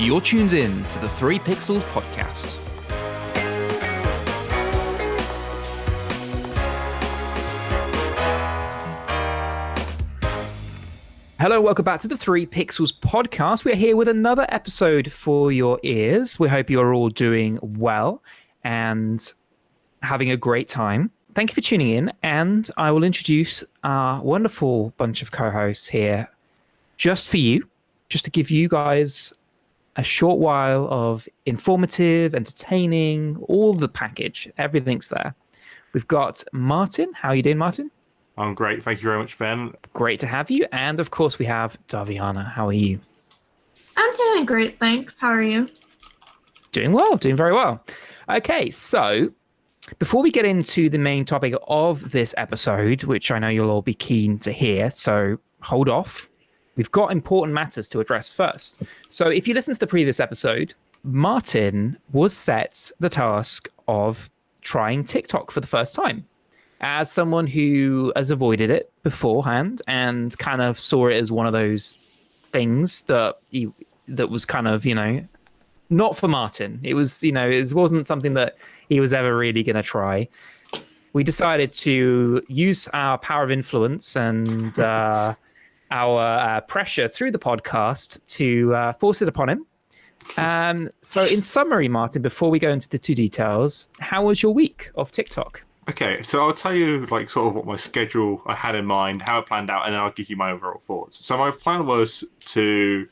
You're tuned in to the 3 Pixels podcast. Hello, welcome back to the 3 Pixels podcast. We're here with another episode for your ears. We hope you're all doing well and having a great time. Thank you for tuning in, and I will introduce our wonderful bunch of co-hosts here just for you, just to give you guys a short while of informative, entertaining, all the package. Everything's there. We've got Martin. How are you doing, Martin? I'm great. Thank you very much, Ben. Great to have you. And of course, we have Daviana. How are you? I'm doing great, thanks. How are you? Doing well, doing very well. Okay, so before we get into the main topic of this episode, which I know you'll all be keen to hear, so hold off. We've got important matters to address first. So if you listen to the previous episode, Martin was set the task of trying TikTok for the first time. As someone who has avoided it beforehand and kind of saw it as one of those things that was kind of, not for Martin. It was, it wasn't something that he was ever really going to try. We decided to use our power of influence and our pressure through the podcast to force it upon him. So in summary, Martin, before we go into the two details, how was your week of TikTok? Okay, so I'll tell you sort of what my schedule I had in mind, how it planned out, and then I'll give you my overall thoughts. So my plan was to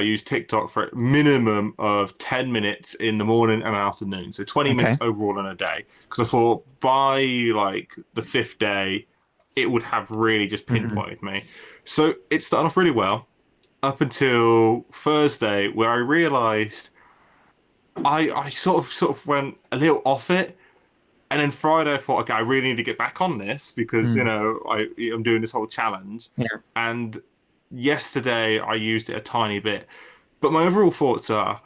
use TikTok for a minimum of 10 minutes in the morning and afternoon. So 20 minutes overall in a day. Because I thought by the 5th day, it would have really just pinpointed me. So it started off really well up until Thursday, where I realized I sort of went a little off it. And then Friday, I thought, okay, I really need to get back on this because, I'm doing this whole challenge. Yeah. And yesterday, I used it a tiny bit. But my overall thoughts are,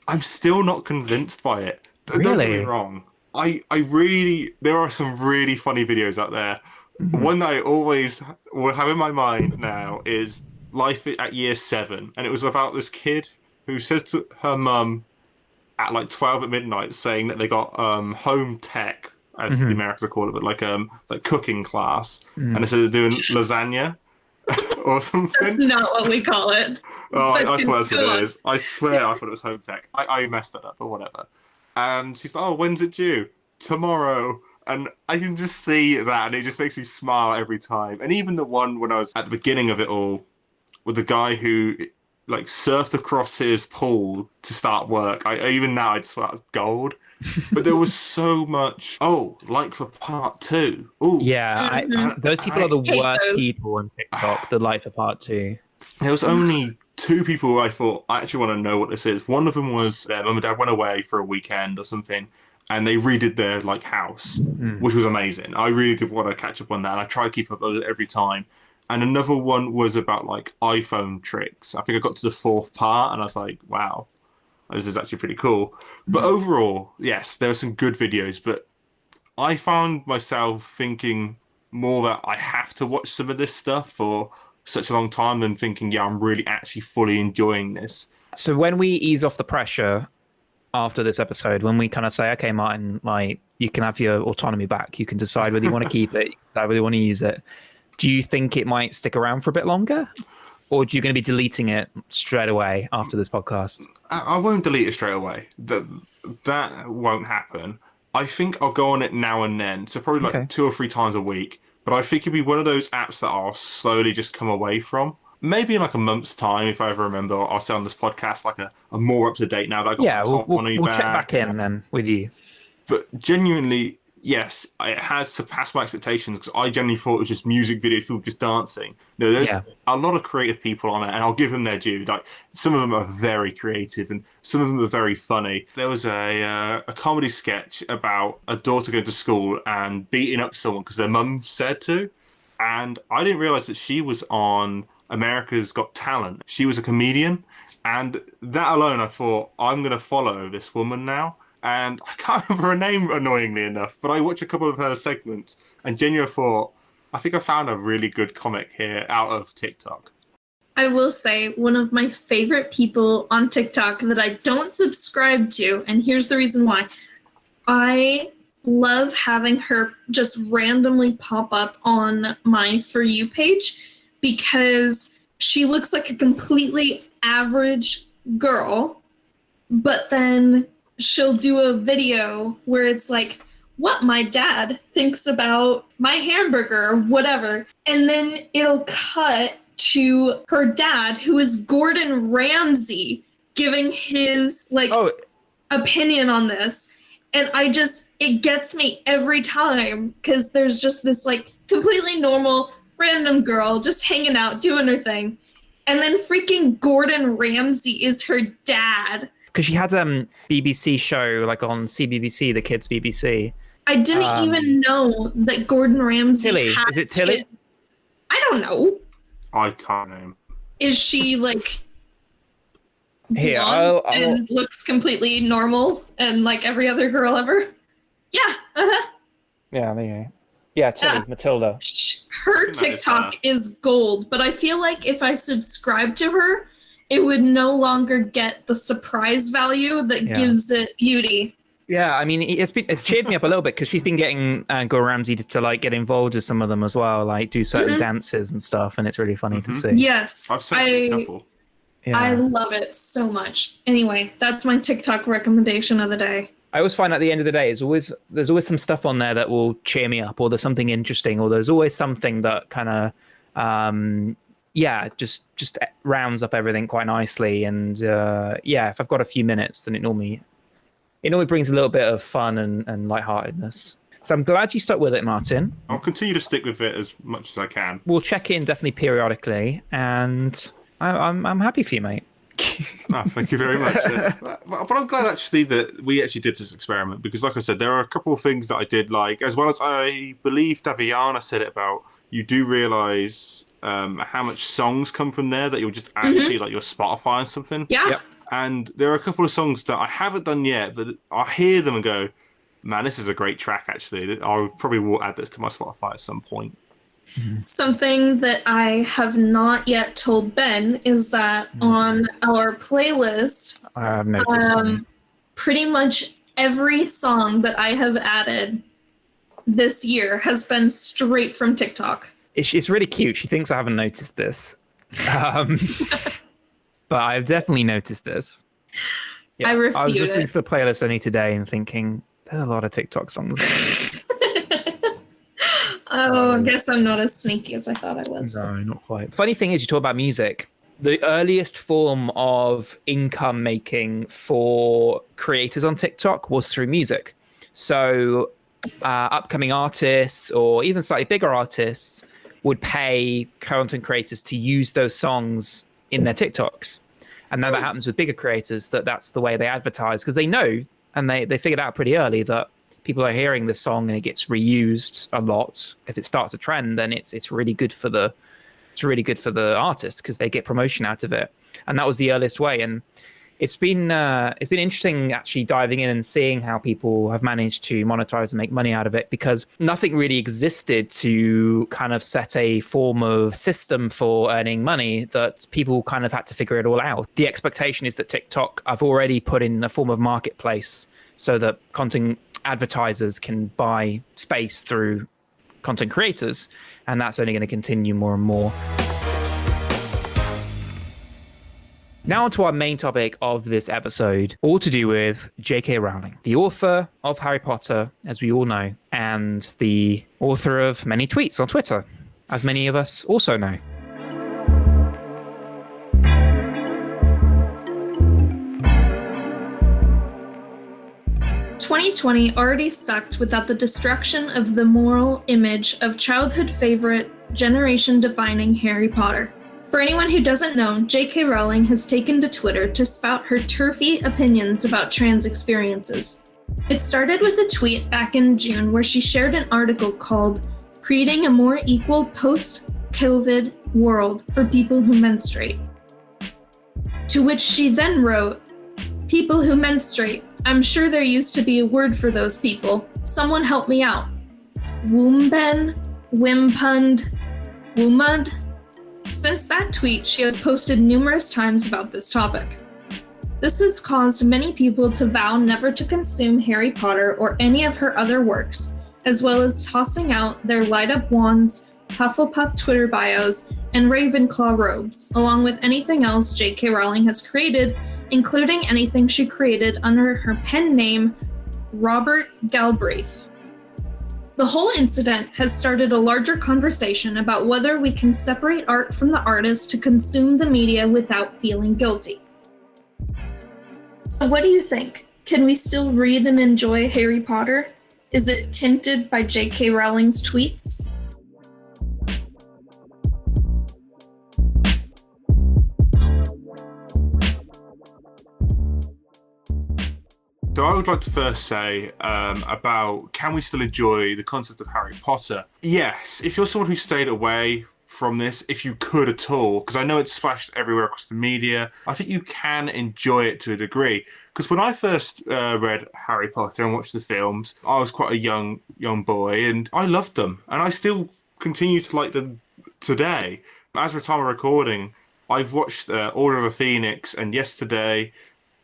I'm still not convinced by it. Really? Don't get me wrong. There are some really funny videos out there. Mm-hmm. One that I always will have in my mind now is Life at Year 7. And it was about this kid who says to her mum, at 12 at midnight, saying that they got home tech, as the Americans call it, but like cooking class, and they said they're doing lasagna or something. That's not what we call it. Oh, I thought that's what it is. I swear I thought it was home tech. I messed that up, or whatever. And she's like, "Oh, when's it due? Tomorrow." And I can just see that, and it just makes me smile every time. And even the one when I was at the beginning of it all, with the guy who surfed across his pool to start work. Even now I just thought that was gold. But there was so much. Oh, for part 2. Oh, yeah. Those people are the worst people on TikTok. The for part 2. There was only 2 people who I thought I actually want to know what this is. One of them was their mum and dad went away for a weekend or something, and they redid their house, which was amazing. I really did want to catch up on that, and I try to keep up with it every time. And another one was about iPhone tricks. I think I got to the 4th part and I was like, wow, this is actually pretty cool. But overall, yes, there are some good videos, but I found myself thinking more that I have to watch some of this stuff for such a long time than thinking, yeah, I'm really actually fully enjoying this. So when we ease off the pressure after this episode, when we kind of say, okay, Martin, you can have your autonomy back. You can decide whether you want to keep it, you can decide whether you want to use it. Do you think it might stick around for a bit longer? Or are you going to be deleting it straight away after this podcast? I won't delete it straight away. That won't happen. I think I'll go on it now and then. So probably 2 or 3 times a week. But I think it'd be one of those apps that I'll slowly just come away from. Maybe in a month's time, if I ever remember, I'll say on this podcast a more up-to-date now that I got the top one. We'll check back in then with you. But genuinely, yes, it has surpassed my expectations because I genuinely thought it was just music videos, people just dancing. No, there's a lot of creative people on it, and I'll give them their due. Some of them are very creative, and some of them are very funny. There was a comedy sketch about a daughter going to school and beating up someone because their mum said to, and I didn't realize that she was on America's Got Talent. She was a comedian, and that alone, I thought, I'm going to follow this woman now. And I can't remember her name, annoyingly enough, but I watched a couple of her segments, and genuinely thought, I think I found a really good comic here out of TikTok. I will say one of my favorite people on TikTok that I don't subscribe to, and here's the reason why. I love having her just randomly pop up on my For You page because she looks like a completely average girl, but then she'll do a video where it's like, what my dad thinks about my hamburger or whatever. And then it'll cut to her dad, who is Gordon Ramsay, giving his opinion on this. And it gets me every time because there's just this like completely normal random girl just hanging out doing her thing. And then freaking Gordon Ramsay is her dad. Because she had a BBC show like on CBBC, the kids BBC. I didn't even know that Gordon Ramsay Tilly. had Is it Tilly? kids. I don't know. I can't name. Is she like Here, blonde I'll and looks completely normal and like every other girl ever? Yeah. Yeah, there you go. Yeah, Tilly, Yeah. Matilda. Her I think that is TikTok is gold, but I feel like if I subscribe to her, it would no longer get the surprise value that gives it beauty. Yeah, I mean, it's cheered me up a little bit because she's been getting Gordon Ramsay to like get involved with some of them as well, like do certain dances and stuff, and it's really funny to see. Yes, I've seen a couple. Yeah. I love it so much. Anyway, that's my TikTok recommendation of the day. I always find at the end of the day, there's always some stuff on there that will cheer me up, or there's something interesting, or there's always something that kind of, just rounds up everything quite nicely. And if I've got a few minutes, then it normally brings a little bit of fun and lightheartedness. So I'm glad you stuck with it, Martin. I'll continue to stick with it as much as I can. We'll check in definitely periodically, and I'm happy for you, mate. Thank you very much. But I'm glad actually that we actually did this experiment because, like I said, there are a couple of things that I did like, as well as I believe Daviana said it about. You do realise how much songs come from there that you'll just add to like your Spotify and something. Yeah. Yep. And there are a couple of songs that I haven't done yet, but I hear them and go, "Man, this is a great track." Actually, I probably will add this to my Spotify at some point. Something that I have not yet told Ben is that on our playlist, I have noticed. pretty much every song that I have added this year has been straight from TikTok. It's really cute. She thinks I haven't noticed this. But I've definitely noticed this. I refute I was listening it. to the playlist only today and thinking, there's a lot of TikTok songs. Oh, I guess I'm not as sneaky as I thought I was. No, not quite. Funny thing is, you talk about music. The earliest form of income making for creators on TikTok was through music. So upcoming artists or even slightly bigger artists would pay content creators to use those songs in their TikToks. And now that happens with bigger creators, that's the way they advertise, because they know, and they figured out pretty early that people are hearing the song and it gets reused a lot. If it starts a trend, then it's really good for the artist because they get promotion out of it. And that was the earliest way. And it's been interesting actually diving in and seeing how people have managed to monetize and make money out of it, because nothing really existed to kind of set a form of system for earning money, that people kind of had to figure it all out. The expectation is that TikTok have already put in a form of marketplace so that content advertisers can buy space through content creators, and that's only going to continue more and more. Now on to our main topic of this episode, all to do with J.K. Rowling, the author of Harry Potter, as we all know, and the author of many tweets on Twitter, as many of us also know. "2020 already sucked without the destruction of the moral image of childhood favorite, generation-defining Harry Potter. For anyone who doesn't know, J.K. Rowling has taken to Twitter to spout her turfy opinions about trans experiences. It started with a tweet back in June where she shared an article called "Creating a More Equal Post-COVID World for People Who Menstruate," to which she then wrote, "People who menstruate. I'm sure there used to be a word for those people. Someone help me out. Woomben? Wimpund? Woomud? Since that tweet, she has posted numerous times about this topic. This has caused many people to vow never to consume Harry Potter or any of her other works, as well as tossing out their light-up wands, Hufflepuff Twitter bios, and Ravenclaw robes, along with anything else J.K. Rowling has created, including anything she created under her pen name, Robert Galbraith. The whole incident has started a larger conversation about whether we can separate art from the artist to consume the media without feeling guilty. So what do you think? Can we still read and enjoy Harry Potter? Is it tinted by J.K. Rowling's tweets? So I would like to first say about can we still enjoy the concept of Harry Potter? Yes, if you're someone who stayed away from this, if you could at all, because I know it's splashed everywhere across the media, I think you can enjoy it to a degree. Because when I first read Harry Potter and watched the films, I was quite a young boy, and I loved them, and I still continue to like them today. As of the time of recording, I've watched Order of the Phoenix, and yesterday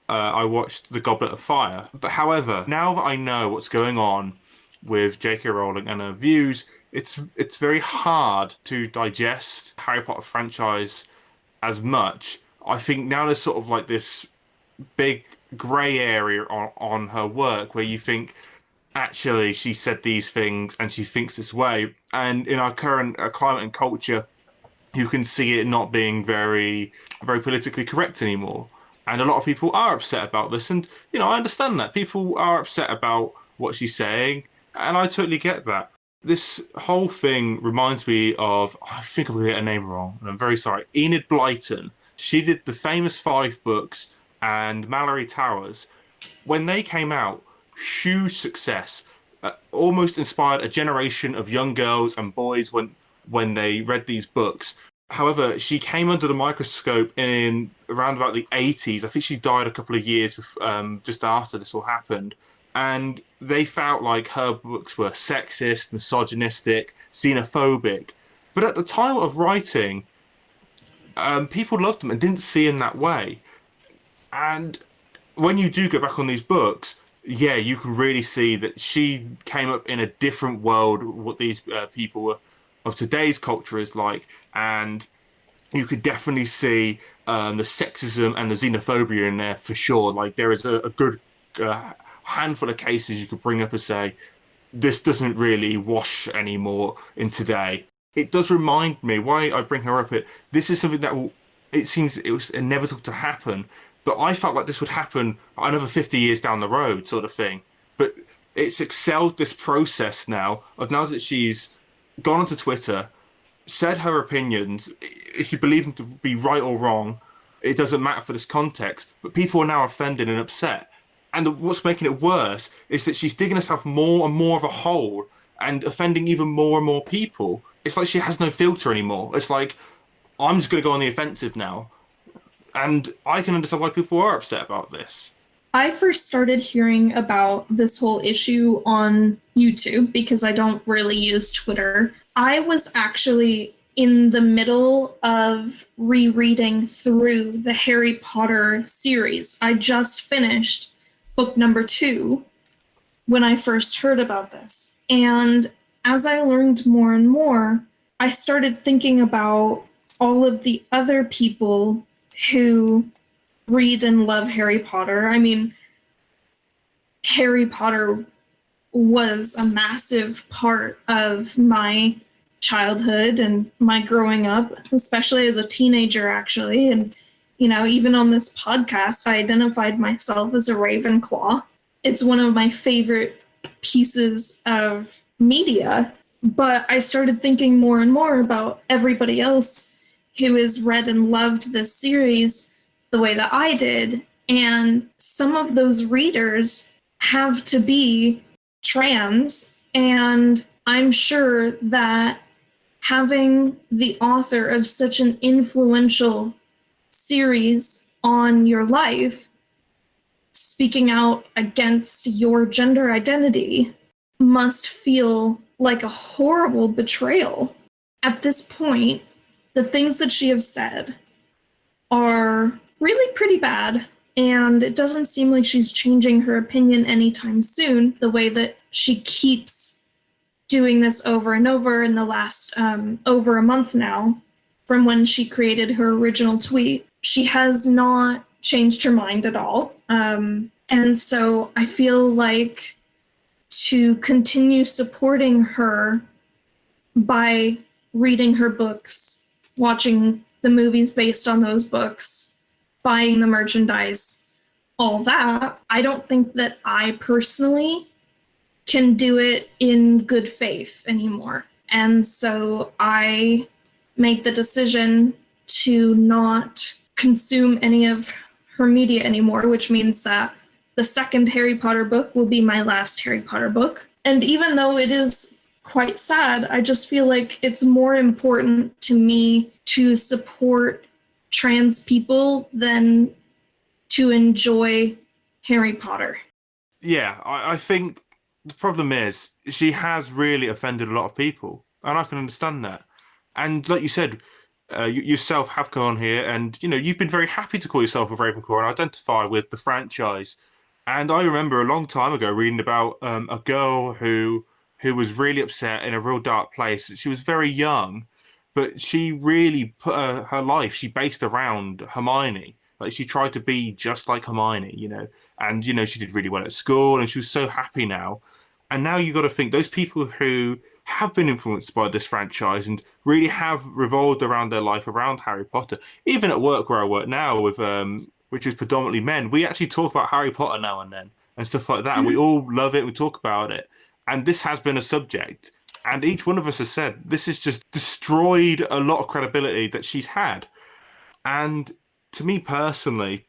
I watched The Goblet of Fire. But however, now that I know what's going on with J.K. Rowling and her views, it's very hard to digest Harry Potter franchise as much. I think now there's sort of like this big grey area on her work where you think, actually, she said these things and she thinks this way. And in our current climate and culture, you can see it not being very, very politically correct anymore. And a lot of people are upset about this. And, you know, I understand that. People are upset about what she's saying. And I totally get that. This whole thing reminds me of, I think I'm going to get her name wrong, and I'm very sorry, Enid Blyton. She did the famous 5 books and Mallory Towers. When they came out, huge success. Almost inspired a generation of young girls and boys when they read these books. However, she came under the microscope in around about the 80s. I think she died a couple of years just after this all happened. And they felt like her books were sexist, misogynistic, xenophobic. But at the time of writing, people loved them and didn't see them that way. And when you do go back on these books, yeah, you can really see that she came up in a different world, what these people were of today's culture is like, and you could definitely see the sexism and the xenophobia in there for sure. Like there is a good handful of cases you could bring up and say, this doesn't really wash anymore in today. It does remind me, why I bring her up, this is something that it seems it was inevitable to happen, but I felt like this would happen another 50 years down the road sort of thing. But it's excelled this process now that she's gone onto Twitter, said her opinions, if you believe them to be right or wrong, it doesn't matter for this context, but people are now offended and upset. And what's making it worse is that she's digging herself more and more of a hole and offending even more and more people. It's like she has no filter anymore. It's like, I'm just going to go on the offensive now. And I can understand why people are upset about this. I first started hearing about this whole issue on YouTube because I don't really use Twitter. I was actually in the middle of rereading through the Harry Potter series. I just finished book number 2 when I first heard about this. And as I learned more and more, I started thinking about all of the other people who read and love Harry Potter. I mean, Harry Potter was a massive part of my childhood and my growing up, especially as a teenager, actually. And, you know, even on this podcast, I identified myself as a Ravenclaw. It's one of my favorite pieces of media. But I started thinking more and more about everybody else who has read and loved this series the way that I did. And some of those readers have to be trans. And I'm sure that having the author of such an influential series on your life speaking out against your gender identity must feel like a horrible betrayal. At this point, the things that she has said are really pretty bad, and it doesn't seem like she's changing her opinion anytime soon, the way that she keeps doing this over and over in the last over a month now from when she created her original tweet. She has not changed her mind at all. And so I feel like to continue supporting her by reading her books, watching the movies based on those books, buying the merchandise, all that, I don't think that I personally can do it in good faith anymore. And so I make the decision to not consume any of her media anymore, which means that the second Harry Potter book will be my last Harry Potter book. And even though it is quite sad, I just feel like it's more important to me to support trans people than to enjoy Harry Potter. Yeah, I think the problem is she has really offended a lot of people, and I can understand that. And like you said, you yourself have come on here, and you've been very happy to call yourself a Ravenclaw and identify with the franchise. And I remember a long time ago reading about a girl who was really upset in a real dark place. She was very young, but she really put her life, she based around Hermione. Like, she tried to be just like Hermione, and, she did really well at school, and she was so happy now. And now you've got to think those people who have been influenced by this franchise and really have revolved around their life around Harry Potter. Even at work where I work now with, which is predominantly men, we actually talk about Harry Potter now and then and stuff like that. Mm-hmm. And we all love it. We talk about it. And this has been a subject. And each one of us has said, this has just destroyed a lot of credibility that she's had. And to me personally,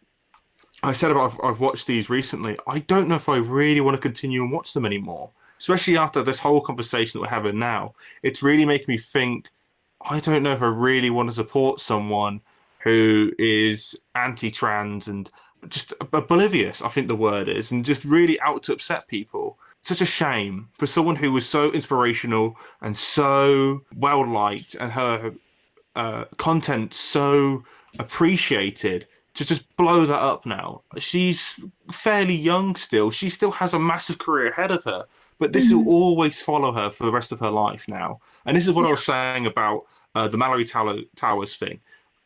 I said I've watched these recently. I don't know if I really want to continue and watch them anymore, especially after this whole conversation that we're having now. It's really making me think, I don't know if I really want to support someone who is anti-trans and just oblivious, I think the word is, and just really out to upset people. Such a shame for someone who was so inspirational and so well-liked and her content so appreciated, to just blow that up now. She's fairly young still. She still has a massive career ahead of her, but this will always follow her for the rest of her life now. And this is what I was saying about the Mallory Towers thing.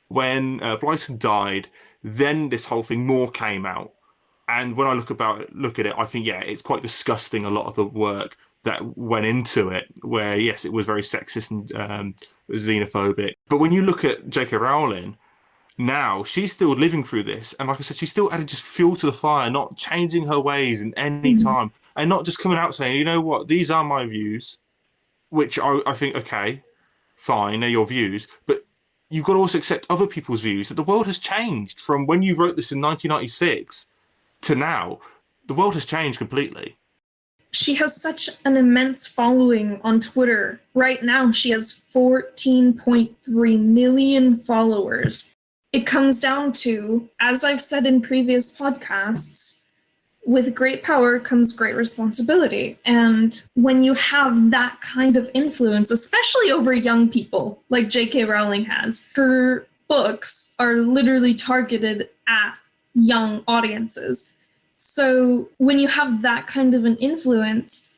When Blyton died, then this whole thing more came out. And when I look at it, I think, yeah, it's quite disgusting, a lot of the work that went into it, where, yes, it was very sexist and xenophobic. But when you look at J.K. Rowling, now she's still living through this, and like I said, she's still adding just fuel to the fire, not changing her ways in any time, and not just coming out saying, you know what, these are my views, which I think, okay, fine, they're your views, but you've got to also accept other people's views, that the world has changed from when you wrote this in 1996 to now. The world has changed completely. She has such an immense following on Twitter. Right now, she has 14.3 million followers. It comes down to, as I've said in previous podcasts, with great power comes great responsibility. And when you have that kind of influence, especially over young people, like J.K. Rowling has, her books are literally targeted at young audiences. So when you have that kind of an influence,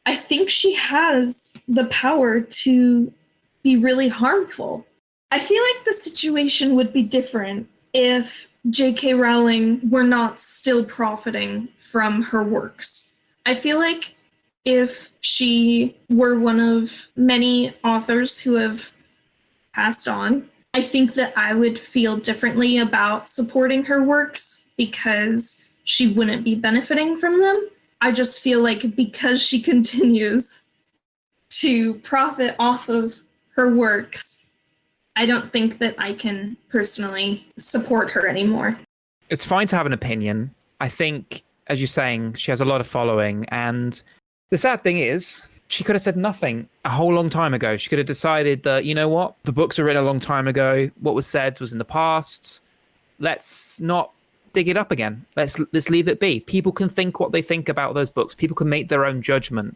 I think she has the power to be really harmful. I feel like the situation would be different if J.K. Rowling were not still profiting from her works. I feel like if she were one of many authors who have passed on, I think that I would feel differently about supporting her works because she wouldn't be benefiting from them. I just feel like because she continues to profit off of her works, I don't think that I can personally support her anymore. It's fine to have an opinion. I think, as you're saying, she has a lot of following. And the sad thing is, she could have said nothing a whole long time ago. She could have decided that, you know what, the books were written a long time ago. What was said was in the past. Let's not dig it up again. Let's leave it be. People can think what they think about those books. People can make their own judgment.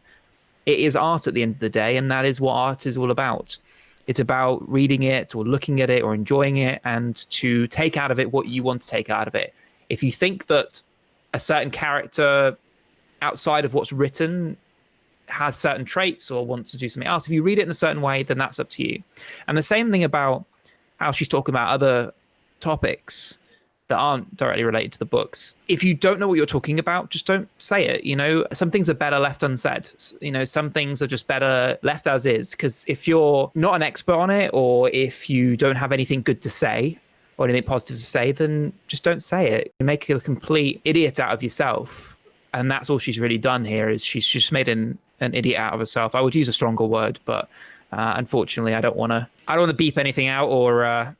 It is art at the end of the day, and that is what art is all about. It's about reading it or looking at it or enjoying it and to take out of it what you want to take out of it. If you think that a certain character outside of what's written has certain traits or wants to do something else, if you read it in a certain way, then that's up to you. And the same thing about how she's talking about other topics that aren't directly related to the books. If you don't know what you're talking about, just don't say it. You know, some things are better left unsaid. You know, some things are just better left as is, because if you're not an expert on it, or if you don't have anything good to say or anything positive to say, then just don't say it. You make a complete idiot out of yourself. And that's all she's really done here, is she's just made an idiot out of herself. I would use a stronger word, but unfortunately, I don't want to beep anything out or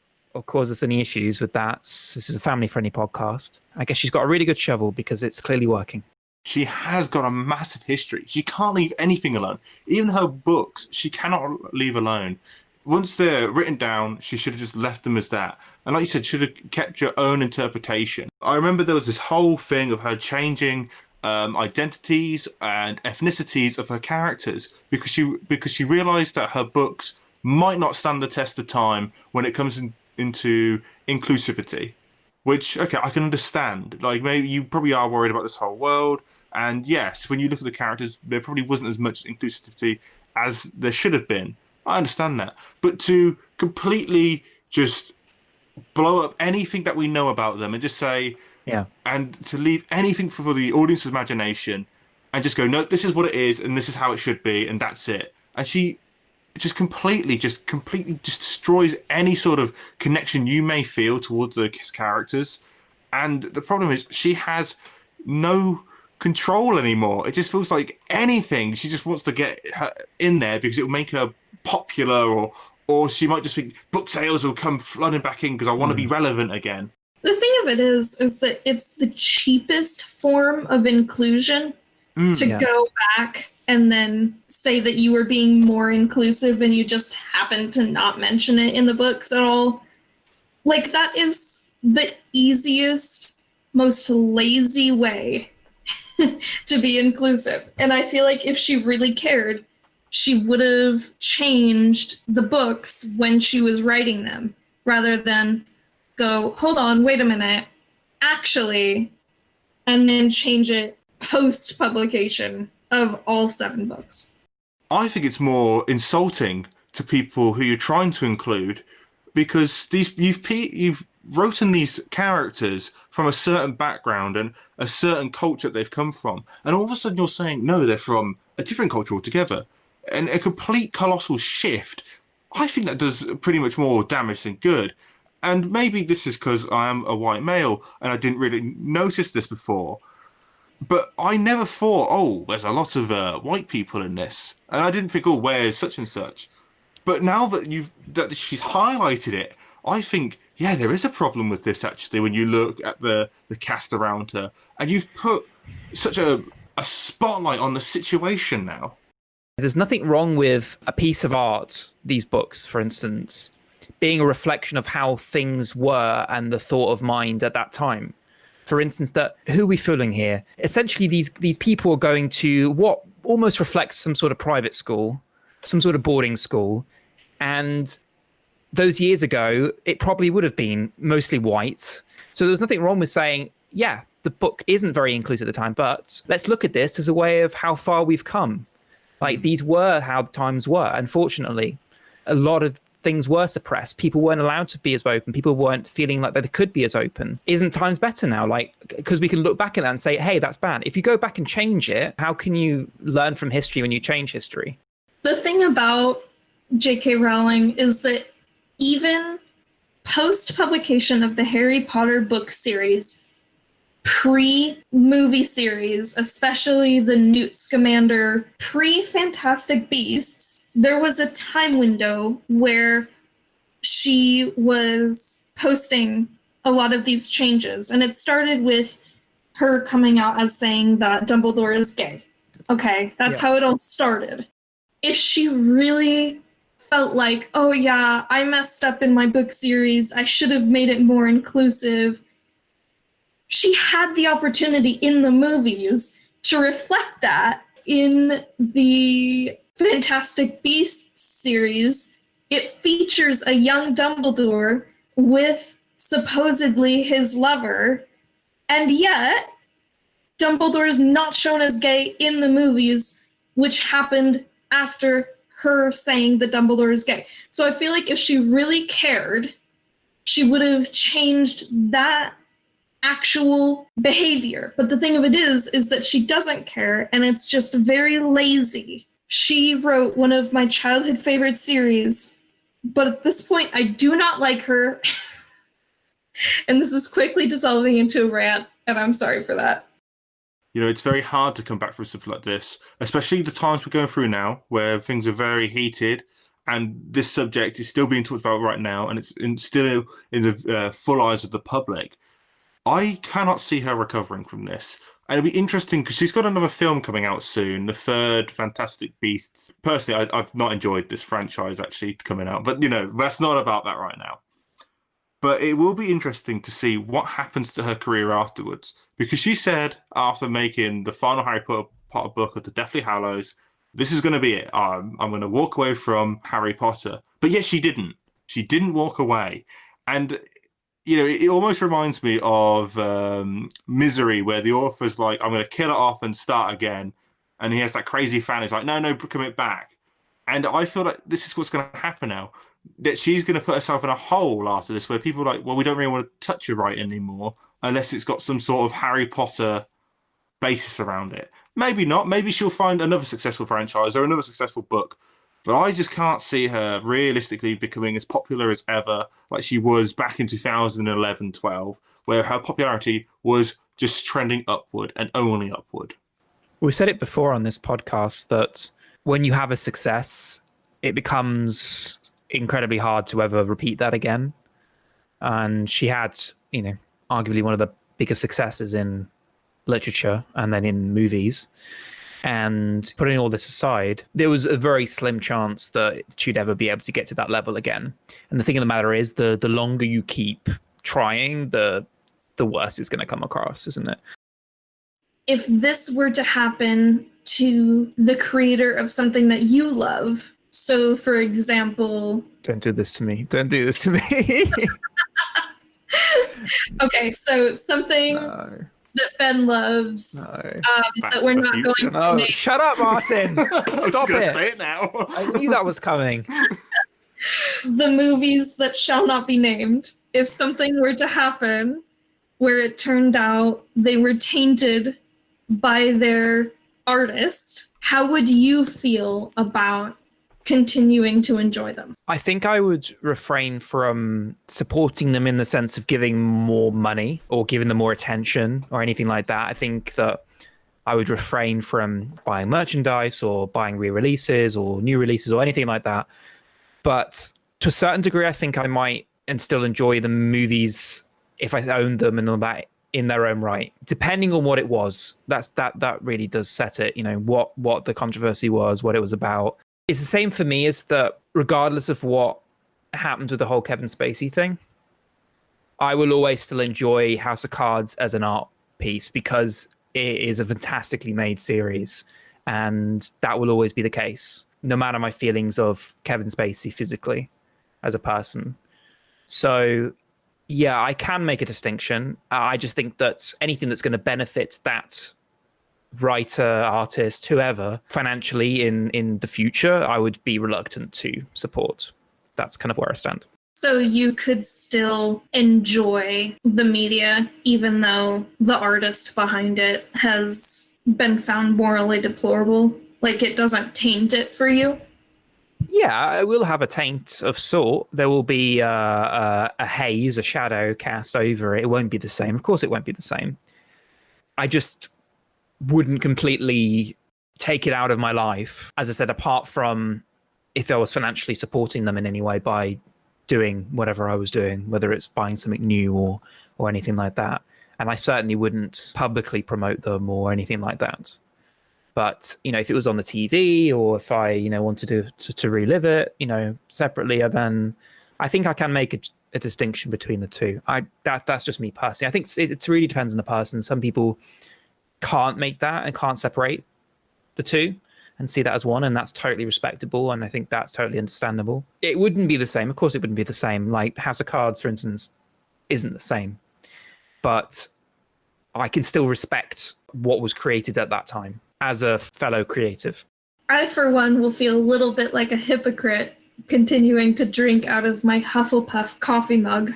cause us any issues with that. This is a family-friendly podcast. I guess she's got a really good shovel because it's clearly working. She has got a massive history. She can't leave anything alone. Even her books, she cannot leave alone. Once they're written down, she should have just left them as that. And like you said, should have kept your own interpretation. I remember there was this whole thing of her changing identities and ethnicities of her characters because she realized that her books might not stand the test of time when it comes into inclusivity, which, okay, I can understand. Like, maybe you probably are worried about this whole world, and yes, when you look at the characters, there probably wasn't as much inclusivity as there should have been. I understand that, but to completely just blow up anything that we know about them and just say, yeah, and to leave anything for the audience's imagination and just go, no, this is what it is and this is how it should be and that's it. And she just completely destroys any sort of connection you may feel towards the characters. And the problem is she has no control anymore. It just feels like anything, she just wants to get her in there because it will make her popular, or she might just think book sales will come flooding back in because I want to be relevant again. The thing of it is that it's the cheapest form of inclusion to go back and then say that you were being more inclusive and you just happen to not mention it in the books at all. Like, that is the easiest, most lazy way to be inclusive. And I feel like if she really cared, she would have changed the books when she was writing them rather than go, hold on, wait a minute, actually, and then change it post-publication of all 7 books. I think it's more insulting to people who you're trying to include because you've written these characters from a certain background and a certain culture they've come from, and all of a sudden you're saying, no, they're from a different culture altogether. And a complete colossal shift. I think that does pretty much more damage than good. And maybe this is because I am a white male and I didn't really notice this before. But I never thought, oh, there's a lot of white people in this. And I didn't think, oh, where's such and such? But now that she's highlighted it, I think, yeah, there is a problem with this, actually, when you look at the cast around her. And you've put such a spotlight on the situation now. There's nothing wrong with a piece of art, these books, for instance, being a reflection of how things were and the thought of mind at that time. For instance, that who are we fooling here? Essentially, these people are going to what almost reflects some sort of private school, some sort of boarding school. And those years ago, it probably would have been mostly white. So there's nothing wrong with saying, yeah, the book isn't very inclusive at the time, but let's look at this as a way of how far we've come. Like, these were how the times were. Unfortunately, a lot of things were suppressed. People weren't allowed to be as open. People weren't feeling like they could be as open. Isn't times better now? Like, because we can look back at that and say, hey, that's bad. If you go back and change it, how can you learn from history when you change history? The thing about J.K. Rowling is that even post-publication of the Harry Potter book series, pre-movie series, especially the Newt Scamander, pre-Fantastic Beasts, there was a time window where she was posting a lot of these changes. And it started with her coming out as saying that Dumbledore is gay. Okay, that's how it all started. If she really felt like, oh yeah, I messed up in my book series, I should have made it more inclusive, she had the opportunity in the movies to reflect that. In the Fantastic Beasts series, it features a young Dumbledore with supposedly his lover, and yet Dumbledore is not shown as gay in the movies, which happened after her saying that Dumbledore is gay. So I feel like if she really cared, she would have changed that actual behavior. But the thing of it is that she doesn't care, and it's just very lazy. She wrote one of my childhood favorite series, but at this point I do not like her. And this is quickly dissolving into a rant, and I'm sorry for that. You know, it's very hard to come back from stuff like this, especially the times we're going through now, where things are very heated, and this subject is still being talked about right now, and it's still in the full eyes of the public. I cannot see her recovering from this. And it'll be interesting because she's got another film coming out soon, the third Fantastic Beasts. Personally, I've not enjoyed this franchise actually coming out, but you know, that's not about that right now. But it will be interesting to see what happens to her career afterwards, because she said after making the final Harry Potter book of the Deathly Hallows, this is going to be it. I'm going to walk away from Harry Potter. But yet she didn't. She didn't walk away. And, you know, it almost reminds me of Misery, where the author's like, I'm going to kill it off and start again. And he has that crazy fan who's like, no, commit back. And I feel like this is what's going to happen now. That she's going to put herself in a hole after this, where people are like, well, we don't really want to touch her right anymore unless it's got some sort of Harry Potter basis around it. Maybe not. Maybe she'll find another successful franchise or another successful book. But I just can't see her realistically becoming as popular as ever, like she was back in 2011-12, where her popularity was just trending upward and only upward. We said it before on this podcast that when you have a success, it becomes incredibly hard to ever repeat that again. And she had, you know, arguably one of the biggest successes in literature and then in movies. And putting all this aside, there was a very slim chance that she'd ever be able to get to that level again. And the thing of the matter is, the longer you keep trying, the worse it's going to come across, isn't it? If this were to happen to the creator of something that you love, so, for example... Don't do this to me. Don't do this to me. Okay, so something that Ben loves that we're not going to name. Shut up, Martin. Stop it. Say it now. I knew that was coming. The movies that shall not be named. If something were to happen where it turned out they were tainted by their artist, how would you feel about continuing to enjoy them? I think I would refrain from supporting them in the sense of giving more money or giving them more attention or anything like that. I think that I would refrain from buying merchandise or buying re-releases or new releases or anything like that. But to a certain degree, I think I might and still enjoy the movies if I owned them and all that in their own right, depending on what it was. That really does set it, you know, what the controversy was, what it was about. It's the same for me as that regardless of what happened with the whole Kevin Spacey thing, I will always still enjoy House of Cards as an art piece because it is a fantastically made series. And that will always be the case, no matter my feelings of Kevin Spacey physically as a person. So, yeah, I can make a distinction. I just think that anything that's going to benefit that writer, artist, whoever, financially in the future, I would be reluctant to support. That's kind of where I stand. So you could still enjoy the media, even though the artist behind it has been found morally deplorable? Like, it doesn't taint it for you? Yeah, I will have a taint of sort. There will be a haze, a shadow cast over it. It won't be the same. Of course it won't be the same. I just wouldn't completely take it out of my life, as I said, apart from if I was financially supporting them in any way by doing whatever I was doing, whether it's buying something new or anything like that. And I certainly wouldn't publicly promote them or anything like that. But, you know, if it was on the TV or if I, you know, wanted to relive it, you know, separately, then I think I can make a distinction between the two. That's just me personally. I think it really depends on the person. Some people can't make that and can't separate the two. and see that as one, and that's totally respectable, and I think that's totally understandable. It wouldn't be the same. Of course, it wouldn't be the same. Like House of Cards, for instance, isn't the same. But I can still respect what was created at that time as a fellow creative. I, for one, will feel a little bit like a hypocrite continuing to drink out of my Hufflepuff coffee mug.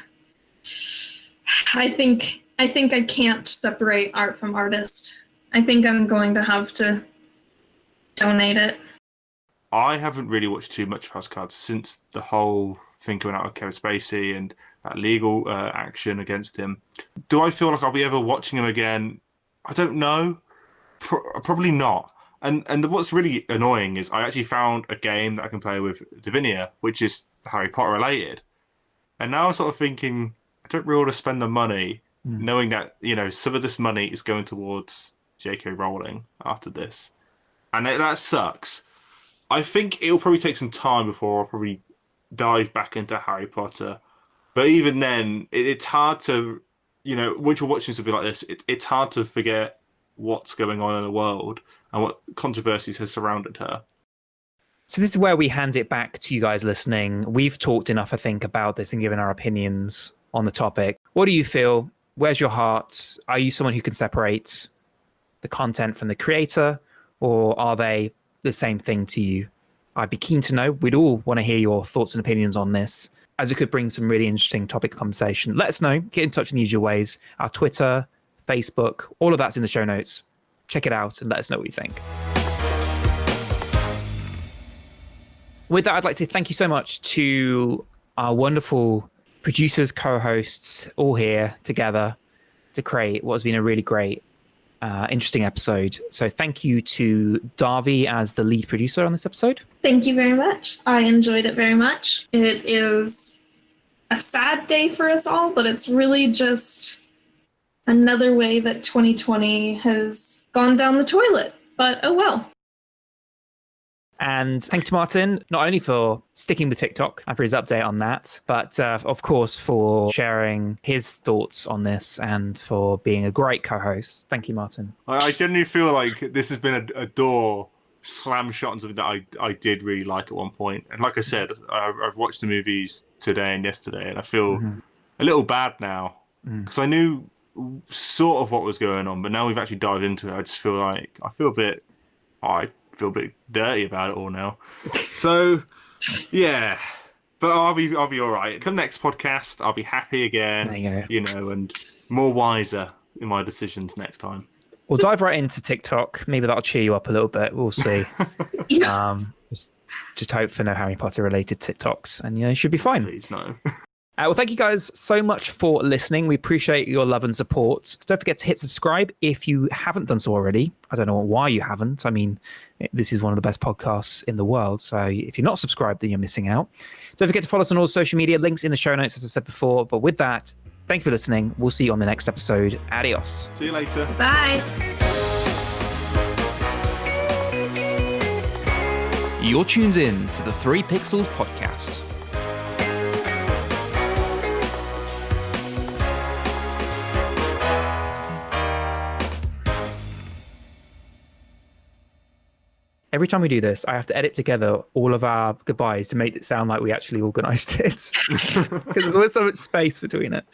I think I can't separate art from artist. I think I'm going to have to donate it. I haven't really watched too much of House of Cards since the whole thing coming out of Kevin Spacey and that legal action against him. Do I feel like I'll be ever watching him again? I don't know. Probably not. And what's really annoying is I actually found a game that I can play with Divinia, which is Harry Potter related. And now I'm sort of thinking, I don't really want to spend the money knowing that, some of this money is going towards J.K. Rowling after this. And that sucks. I think it'll probably take some time before I'll probably dive back into Harry Potter. But even then, it's hard to, once you're watching something like this, it's hard to forget what's going on in the world and what controversies has surrounded her. So this is where we hand it back to you guys listening. We've talked enough, I think, about this and given our opinions on the topic. What do you feel? Where's your heart? Are you someone who can separate the content from the creator, or are they the same thing to you? I'd be keen to know. We'd all want to hear your thoughts and opinions on this, as it could bring some really interesting topic conversation. Let us know. Get in touch in the usual ways. Our Twitter, Facebook, all of that's in the show notes. Check it out and let us know what you think. With that, I'd like to say thank you so much to our wonderful producers, co-hosts, all here together to create what has been a really great, interesting episode. So thank you to Darby as the lead producer on this episode. Thank you very much. I enjoyed it very much. It is a sad day for us all, but it's really just another way that 2020 has gone down the toilet. But oh well. And thank you to Martin, not only for sticking with TikTok and for his update on that, but of course for sharing his thoughts on this and for being a great co-host. Thank you, Martin. I genuinely feel like this has been a door slam shot on something that I did really like at one point. And like I said, I've watched the movies today and yesterday, and I feel a little bad now because I knew sort of what was going on, but now we've actually dived into it. I just feel like I feel a bit dirty about it all now. So yeah, but I'll be all right. Come next podcast, I'll be happy again. There you go. And more wiser in my decisions next time. We'll dive right into TikTok. Maybe that'll cheer you up a little bit. We'll see. Yeah. Just hope for no Harry Potter related TikToks, and you should be fine. Please no. Well, thank you guys so much for listening. We appreciate your love and support. Don't forget to hit subscribe if you haven't done so already. I don't know why you haven't. I mean, this is one of the best podcasts in the world. So if you're not subscribed, then you're missing out. Don't forget to follow us on all social media. Links in the show notes, as I said before. But with that, thank you for listening. We'll see you on the next episode. Adios. See you later. Bye. You're tuned in to the 3 Pixels podcast. Every time we do this, I have to edit together all of our goodbyes to make it sound like we actually organised it. Because there's always so much space between it.